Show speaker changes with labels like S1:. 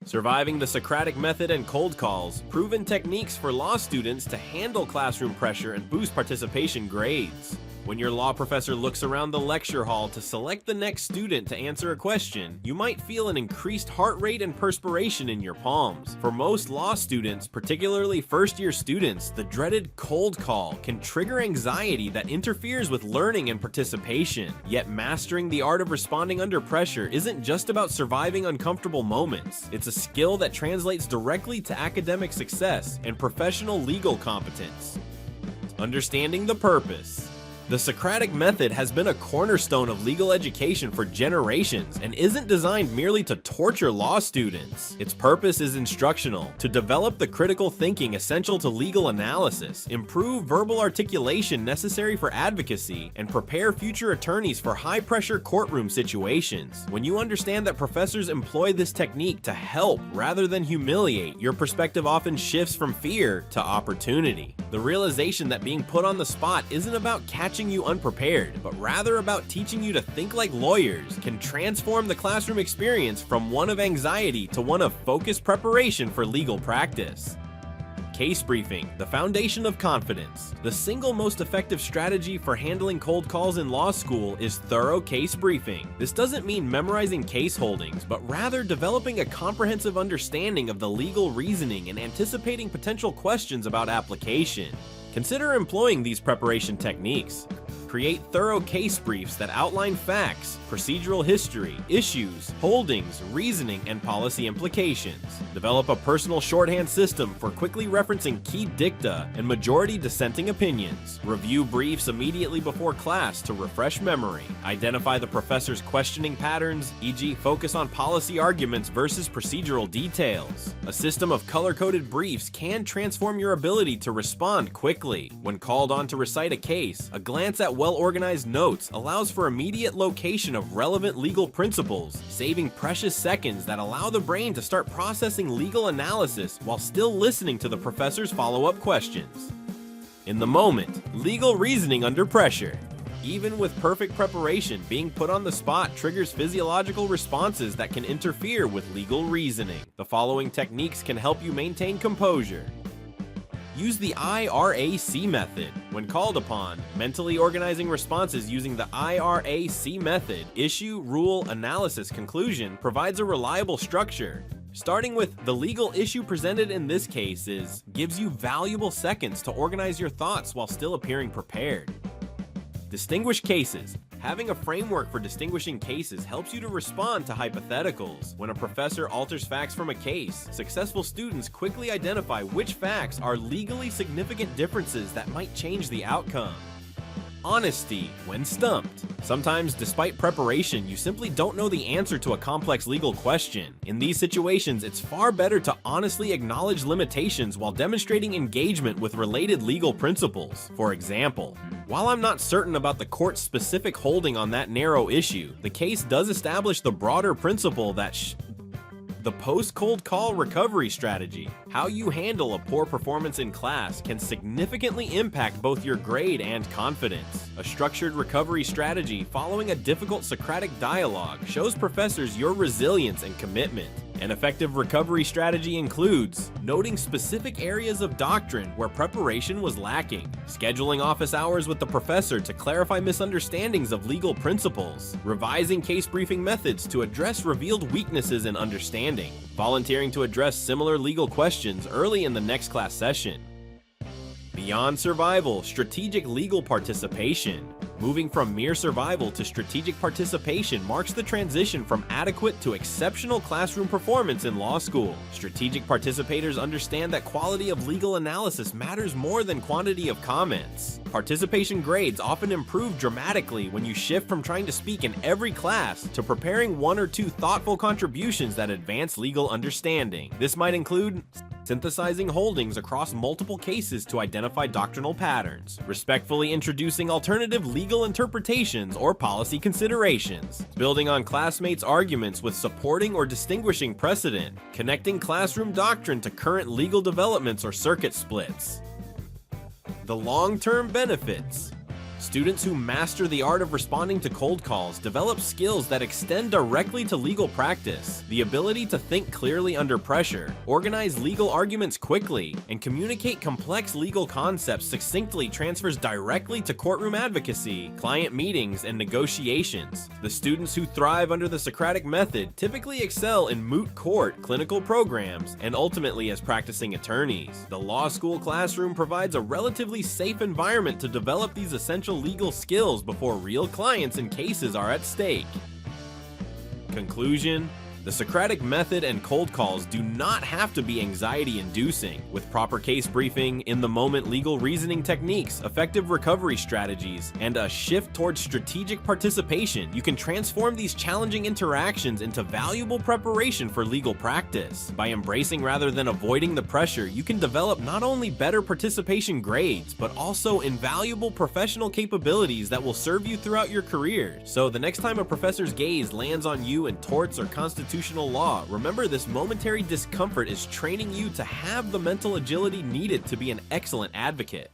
S1: Surviving the Socratic method and cold calls, proven techniques for law students to handle classroom pressure and boost participation grades. When your law professor looks around the lecture hall to select the next student to answer a question, you might feel an increased heart rate and perspiration in your palms. For most law students, particularly first-year students, the dreaded cold call can trigger anxiety that interferes with learning and participation. Yet mastering the art of responding under pressure isn't just about surviving uncomfortable moments. It's a skill that translates directly to academic success and professional legal competence. Understanding the purpose. The Socratic method has been a cornerstone of legal education for generations and isn't designed merely to torture law students. Its purpose is instructional, to develop the critical thinking essential to legal analysis, improve verbal articulation necessary for advocacy, and prepare future attorneys for high-pressure courtroom situations. When you understand that professors employ this technique to help rather than humiliate, your perspective often shifts from fear to opportunity. The realization that being put on the spot isn't about catching you unprepared, but rather about teaching you to think like lawyers can transform the classroom experience from one of anxiety to one of focused preparation for legal practice. Case briefing, the foundation of confidence. The single most effective strategy for handling cold calls in law school is thorough case briefing. This doesn't mean memorizing case holdings, but rather developing a comprehensive understanding of the legal reasoning and anticipating potential questions about application. Consider employing these preparation techniques. Create thorough case briefs that outline facts, procedural history, issues, holdings, reasoning, and policy implications. Develop a personal shorthand system for quickly referencing key dicta and majority dissenting opinions. Review briefs immediately before class to refresh memory. Identify the professor's questioning patterns, e.g., focus on policy arguments versus procedural details. A system of color-coded briefs can transform your ability to respond quickly. When called on to recite a case, a glance at well-organized notes allows for immediate location of relevant legal principles, saving precious seconds that allow the brain to start processing legal analysis while still listening to the professor's follow-up questions. In the moment, legal reasoning under pressure. Even with perfect preparation, being put on the spot triggers physiological responses that can interfere with legal reasoning. The following techniques can help you maintain composure. Use the IRAC method. When called upon, mentally organizing responses using the IRAC method, issue, rule, analysis, conclusion, provides a reliable structure. Starting with the legal issue presented in this case gives you valuable seconds to organize your thoughts while still appearing prepared. Distinguish cases. Having a framework for distinguishing cases helps you to respond to hypotheticals. When a professor alters facts from a case, successful students quickly identify which facts are legally significant differences that might change the outcome. Honesty when stumped. Sometimes, despite preparation, you simply don't know the answer to a complex legal question. In these situations, it's far better to honestly acknowledge limitations while demonstrating engagement with related legal principles. For example, while I'm not certain about the court's specific holding on that narrow issue, the case does establish the broader principle that the post-cold call recovery strategy. How you handle a poor performance in class can significantly impact both your grade and confidence. A structured recovery strategy following a difficult Socratic dialogue shows professors your resilience and commitment. An effective recovery strategy includes noting specific areas of doctrine where preparation was lacking, scheduling office hours with the professor to clarify misunderstandings of legal principles, revising case briefing methods to address revealed weaknesses in understanding, volunteering to address similar legal questions early in the next class session. Beyond survival, strategic legal participation. Moving from mere survival to strategic participation marks the transition from adequate to exceptional classroom performance in law school. Strategic participators understand that quality of legal analysis matters more than quantity of comments. Participation grades often improve dramatically when you shift from trying to speak in every class to preparing one or two thoughtful contributions that advance legal understanding. This might include synthesizing holdings across multiple cases to identify doctrinal patterns, respectfully introducing alternative legal interpretations or policy considerations, building on classmates' arguments with supporting or distinguishing precedent, connecting classroom doctrine to current legal developments or circuit splits. The long-term benefits. Students who master the art of responding to cold calls develop skills that extend directly to legal practice. The ability to think clearly under pressure, organize legal arguments quickly, and communicate complex legal concepts succinctly transfers directly to courtroom advocacy, client meetings, and negotiations. The students who thrive under the Socratic method typically excel in moot court, clinical programs, and ultimately as practicing attorneys. The law school classroom provides a relatively safe environment to develop these essential legal skills before real clients and cases are at stake. Conclusion: the Socratic method and cold calls do not have to be anxiety-inducing. With proper case briefing, in-the-moment legal reasoning techniques, effective recovery strategies, and a shift towards strategic participation, you can transform these challenging interactions into valuable preparation for legal practice. By embracing rather than avoiding the pressure, you can develop not only better participation grades, but also invaluable professional capabilities that will serve you throughout your career. So the next time a professor's gaze lands on you in torts or constitutional law, remember this momentary discomfort is training you to have the mental agility needed to be an excellent advocate.